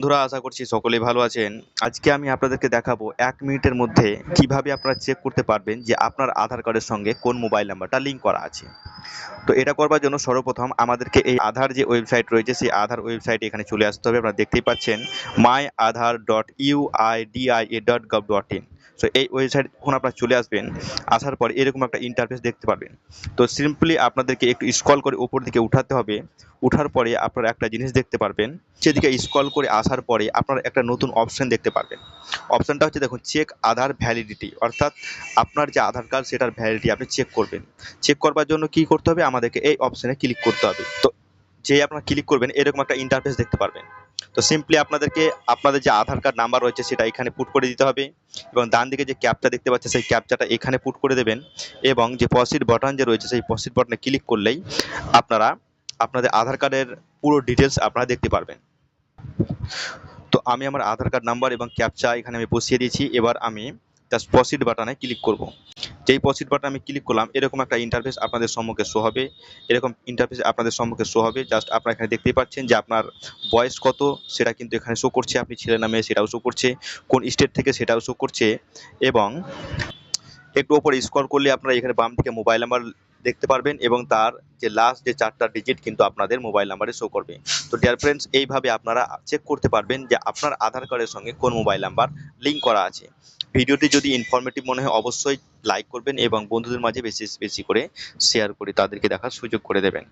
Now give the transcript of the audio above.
বন্ধুরা, আশা করছি সকলেই ভালো আছেন। আজকে আমি আপনাদেরকে দেখাবো ১ মিনিটের মধ্যে কিভাবে আপনারা চেক করতে পারবেন যে আপনার আধার কার্ডের সঙ্গে কোন মোবাইল নাম্বারটা লিঙ্ক করা আছে। তো এটা করবার জন্য সর্বপ্রথম আমাদেরকে এই আধার যে ওয়েবসাইট রয়েছে সেই আধার ওয়েবসাইটে এখানে চলে আসতে হবে। আপনারা দেখতেই পাচ্ছেন myaadhar.uia.gov.in। সো এই ওয়েবসাইট যখন আপনারা চলে আসবেন, আসার পর এরকম একটা ইন্টারফেস দেখতে পারবেন। তো সিম্পলি আপনাদেরকে একটু স্ক্রল করে উপর দিকে উঠাতে হবে। উঠার পরে আপনারা একটা জিনিস দেখতে পারবেন, সেদিকে স্ক্রল করে আসার পরে আপনারা একটা নতুন অপশন দেখতে পারবেন। অপশনটা হচ্ছে দেখুন, চেক আধার ভ্যালিডিটি, অর্থাৎ আপনার যে আধার কার্ড সেটার ভ্যালিডিটি আপনি চেক করবেন। চেক করবার জন্য কি করতে হবে, আমাদেরকে এই অপশনে ক্লিক করতে হবে। তো যেই আপনারা ক্লিক করবেন এরকম একটা ইন্টারফেস দেখতে পারবেন। তো সিম্পলি আপনাদেরকে আপনাদের যে আধার কার্ড নাম্বার রয়েছে সেটা এখানে পুট করে দিতে হবে, এবং ডান দিকে যে ক্যাপচা দেখতে পাচ্ছেন সেই ক্যাপচাটা এখানে পুট করে দেবেন, এবং যে প্রসিড বাটন যে রয়েছে সেই প্রসিড বাটনে ক্লিক করলেই আপনারা আপনাদের আধার কার্ডের পুরো ডিটেলস আপনারা দেখতে পারবেন। তো আমি আমার আধার কার্ড নাম্বার এবং ক্যাপচা এখানে আমি বসিয়ে দিয়েছি। এবার আমি জাস্ট প্রসিড বাটনে ক্লিক করব। যেই প্রসিড বাটনে আমি ক্লিক করলাম এরকম একটা ইন্টারফেস আপনাদের সম্মুখে শো হবে। এরকম ইন্টারফেস আপনাদের সম্মুখে শো হবে। জাস্ট আপনারা এখানে দেখতেই পাচ্ছেন যে আপনার বয়স কত সেটা কিন্তু এখানে শো করছে, আপনি ছেলে না মেয়ে সেটাও শো করছে, কোন স্টেট থেকে সেটাও শো করছে, এবং একটু উপরে স্ক্রল করলে আপনারা এখানে বাম দিকে মোবাইল নাম্বার দেখতে পারবেন, এবং তার যে লাস্ট যে 4টা ডিজিট কিন্তু আপনাদের মোবাইল নাম্বারে শো করবে। তো ডিয়ার ফ্রেন্ডস, এইভাবে আপনারা চেক করতে পারবেন যে আপনার আধার কার্ডের সঙ্গে কোন মোবাইল নাম্বার লিঙ্ক করা আছে। ভিডিওটি যদি ইনফরমেটিভ মনে হয় অবশ্যই লাইক করবেন এবং বন্ধুদের মাঝে বেশি বেশি করে শেয়ার করে তাদেরকে দেখার সুযোগ করে দেবেন।